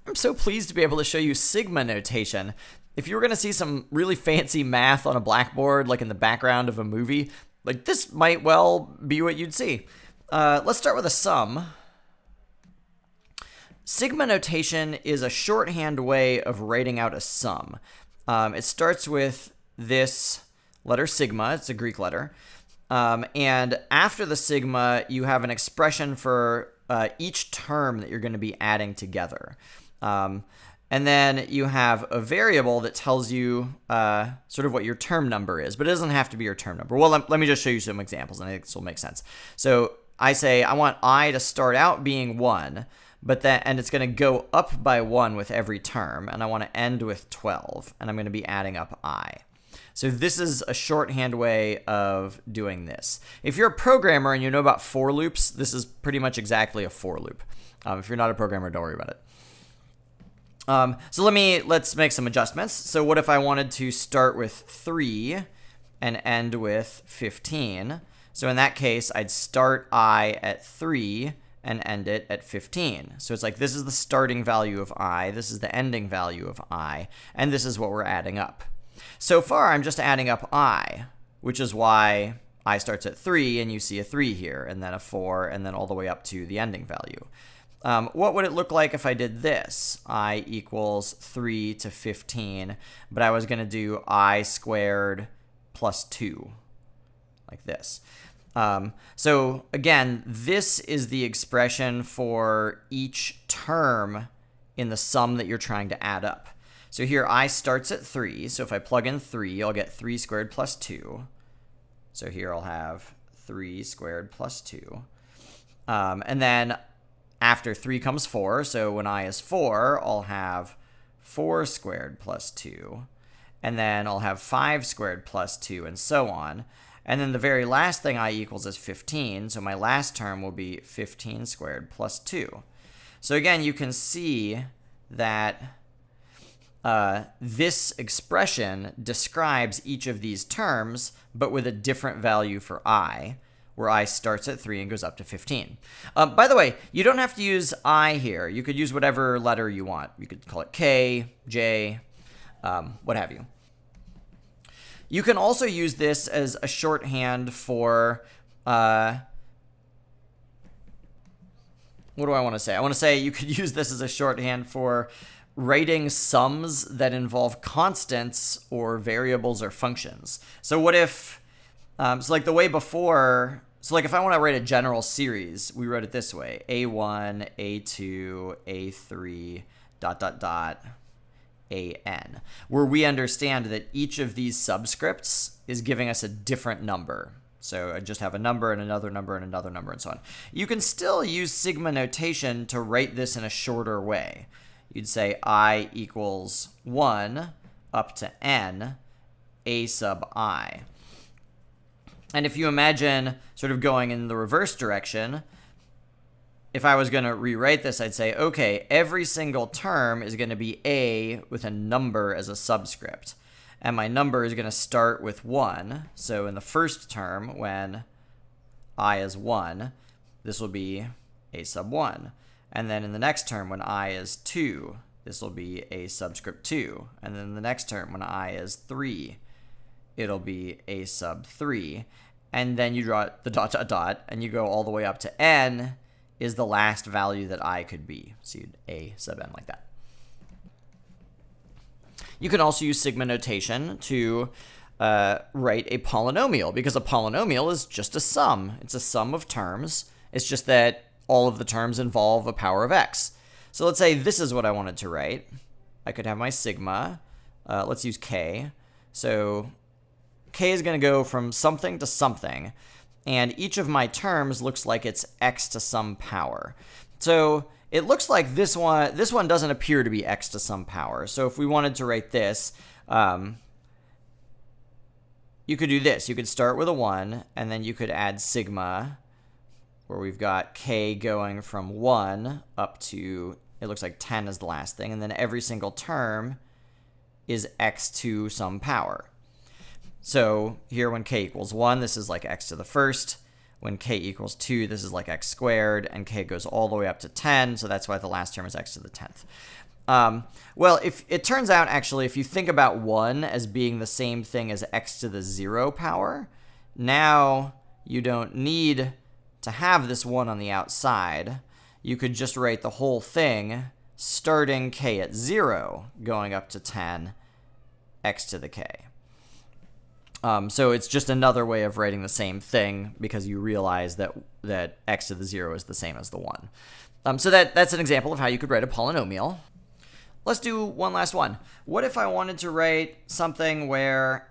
I'm so pleased to be able to show you sigma notation. If you were going to see some really fancy math on a blackboard, like in the background of a movie, like this might well be what you'd see. Let's start with a sum. Sigma notation is a shorthand way of writing out a sum. It starts with this letter sigma. It's a Greek letter. And after the sigma, you have an expression for each term that you're going to be adding together. And then you have a variable that tells you sort of what your term number is, but it doesn't have to be your term number. Well, let me just show you some examples, and I think this will make sense. So I say I want I to start out being 1, and it's going to go up by 1 with every term, and I want to end with 12, and I'm going to be adding up I. So this is a shorthand way of doing this. If you're a programmer and you know about for loops, this is pretty much exactly a for loop. If you're not a programmer, don't worry about it. So let's make some adjustments. So what if I wanted to start with 3 and end with 15? So in that case, I'd start I at 3 and end it at 15. So it's like this is the starting value of I, this is the ending value of I, and this is what we're adding up. So far, I'm just adding up I, which is why I starts at 3, and you see a 3 here, and then a 4, and then all the way up to the ending value. What would it look like if I did this? I equals 3 to 15, but I was going to do I squared plus 2, like this. So again, this is the expression for each term in the sum that you're trying to add up. So here I starts at 3, so if I plug in 3, I'll get 3 squared plus 2. So here I'll have 3 squared plus 2. And then after 3 comes 4, so when I is 4, I'll have 4 squared plus 2. And then I'll have 5 squared plus 2, and so on. And then the very last thing I equals is 15, so my last term will be 15 squared plus 2. So again, you can see that this expression describes each of these terms, but with a different value for I, where I starts at 3 and goes up to 15. By the way, you don't have to use I here. You could use whatever letter you want. You could call it K, J, what have you. You can also use this as a shorthand for, what do I want to say? I want to say you could use this as a shorthand for writing sums that involve constants or variables or functions. So what if, so like the way before, so like if I want to write a general series, we wrote it this way, A1, A2, A3, dot, dot, dot, AN, where we understand that each of these subscripts is giving us a different number. So I just have a number and another number and another number and so on. You can still use sigma notation to write this in a shorter way. You'd say I equals 1 up to n, a sub I. And if you imagine sort of going in the reverse direction, if I was going to rewrite this, I'd say, okay, every single term is going to be a with a number as a subscript. And my number is going to start with 1. So in the first term, when I is 1, this will be a sub 1. And then in the next term, when I is 2, this will be a subscript 2. And then the next term, when I is 3, it'll be a sub 3. And then you draw the dot, dot, dot, and you go all the way up to n is the last value that I could be. So you'd a sub n like that. You can also use sigma notation to write a polynomial, because a polynomial is just a sum. It's a sum of terms. It's just that all of the terms involve a power of x. So let's say this is what I wanted to write. I could have my sigma. Let's use k. So k is going to go from something to something, and each of my terms looks like it's x to some power. So it looks like this one doesn't appear to be x to some power. So if we wanted to write this, you could do this. You could start with a 1, and then you could add sigma, where we've got k going from 1 up to, it looks like 10 is the last thing, and then every single term is x to some power. So here when k equals 1, this is like x to the first. When k equals 2, this is like x squared, and k goes all the way up to 10, so that's why the last term is x to the 10th. Well, if it turns out, actually, if you think about 1 as being the same thing as x to the 0 power, now you don't need to have this 1 on the outside. You could just write the whole thing starting k at 0, going up to 10, x to the k. So it's just another way of writing the same thing because you realize that x to the 0 is the same as the 1. So that's an example of how you could write a polynomial. Let's do one last one. What if I wanted to write something where,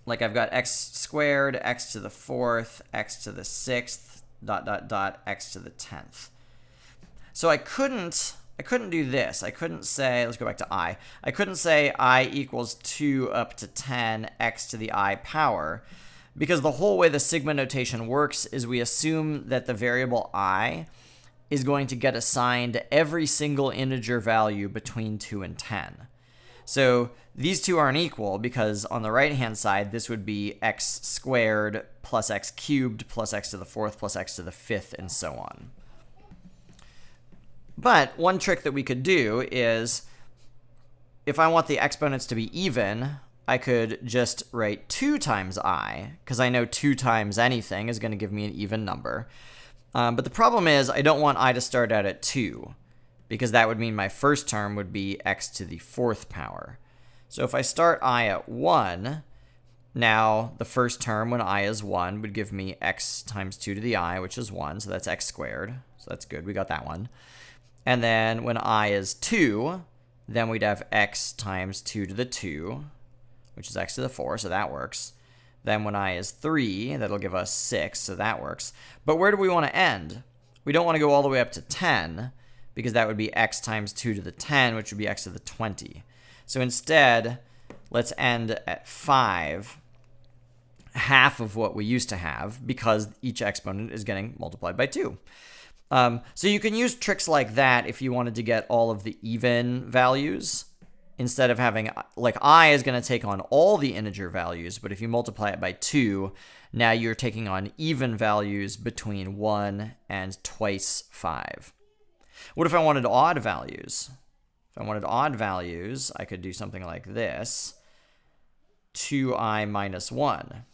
like I've got x squared, x to the 4th, x to the 6th, dot, dot, dot, x to the 10th. So I couldn't do this. I couldn't say, let's go back to I. I couldn't say I equals 2 up to 10 x to the I power, because the whole way the sigma notation works is we assume that the variable I is going to get assigned every single integer value between 2 and 10. So these two aren't equal because on the right-hand side, this would be x squared plus x cubed plus x to the 4th plus x to the 5th and so on. But one trick that we could do is if I want the exponents to be even, I could just write 2 times I, because I know 2 times anything is going to give me an even number. But the problem is I don't want I to start out at 2, because that would mean my first term would be x to the 4th power. So if I start I at 1, now the first term when I is 1 would give me x times 2 to the I, which is 1, so that's x squared. So that's good, we got that one. And then when I is 2, then we'd have x times 2 to the 2, which is x to the 4, so that works. Then when I is 3, that'll give us 6, so that works. But where do we want to end? We don't want to go all the way up to 10, because that would be x times 2 to the 10, which would be x to the 20. So instead, let's end at 5, half of what we used to have, because each exponent is getting multiplied by 2. So you can use tricks like that if you wanted to get all of the even values. Instead of having, like, I is going to take on all the integer values, but if you multiply it by 2, now you're taking on even values between 1 and twice 5. What if I wanted odd values? If I wanted odd values, I could do something like this, 2i minus 1.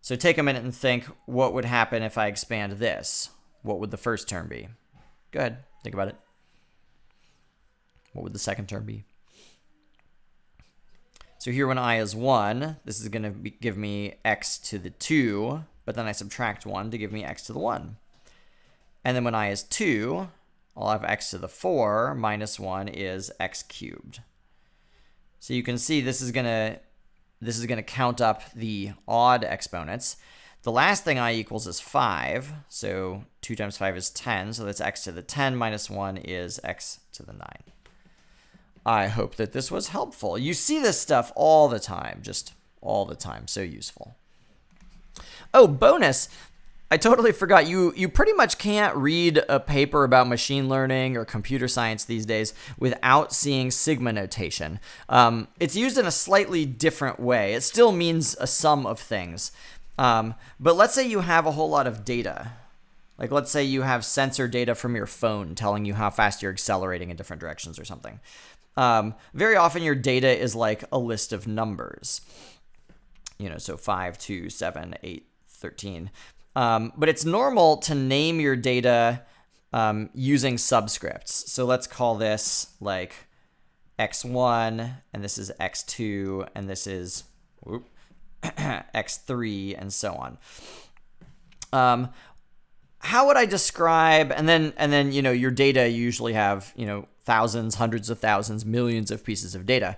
So take a minute and think, what would happen if I expand this? What would the first term be? Go ahead, think about it. What would the second term be? So here when I is 1, this is going to give me x to the 2, but then I subtract 1 to give me x to the 1. And then when I is 2, I'll have x to the 4 minus 1 is x cubed. So you can see this is going to count up the odd exponents. The last thing I equals is 5, so 2 times 5 is 10, so that's x to the 10 minus 1 is x to the 9. I hope that this was helpful. You see this stuff all the time, just all the time. So useful. Oh, bonus. I totally forgot. You pretty much can't read a paper about machine learning or computer science these days without seeing sigma notation. It's used in a slightly different way. It still means a sum of things. But let's say you have a whole lot of data. Like, let's say you have sensor data from your phone telling you how fast you're accelerating in different directions or something. Very often your data is like a list of numbers, so 5, 2, 7, 8, 13. But it's normal to name your data using subscripts. So let's call this like x1, and this is x2, and this is x3, and so on. How would I describe, and then your data usually have, thousands, hundreds of thousands, millions of pieces of data.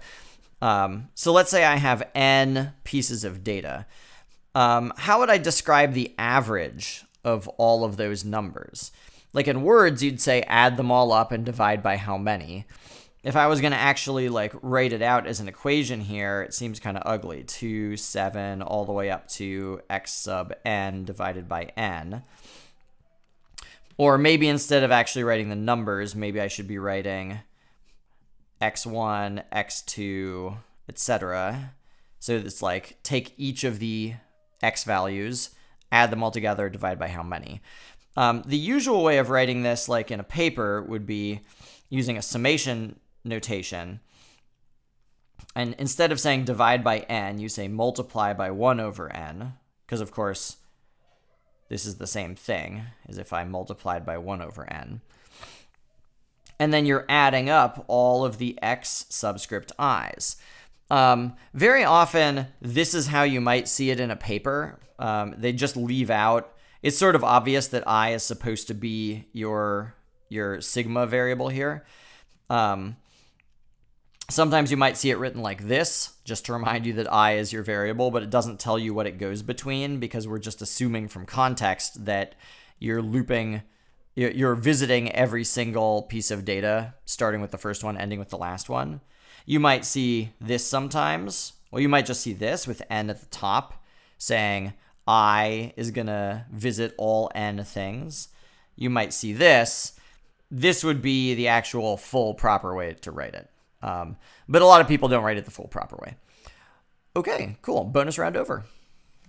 So let's say I have n pieces of data. How would I describe the average of all of those numbers? Like in words, you'd say add them all up and divide by how many. If I was going to actually write it out as an equation here, it seems kind of ugly. 2, 7, all the way up to x sub n divided by n. Or maybe instead of actually writing the numbers, maybe I should be writing x1, x2, etc. So it's like take each of the x values, add them all together, divide by how many. The usual way of writing this, like in a paper, would be using a summation notation. And instead of saying divide by n, you say multiply by 1 over n, because of course this is the same thing as if I multiplied by 1 over n. And then you're adding up all of the x subscript i's. Very often, this is how you might see it in a paper. They just leave out. It's sort of obvious that I is supposed to be your sigma variable here. Sometimes you might see it written like this, just to remind you that I is your variable, but it doesn't tell you what it goes between because we're just assuming from context that you're visiting every single piece of data, starting with the first one, ending with the last one. You might see this sometimes. Well, you might just see this with n at the top saying I is going to visit all n things. You might see this. This would be the actual full proper way to write it. But a lot of people don't write it the full proper way. Okay, cool. Bonus round over.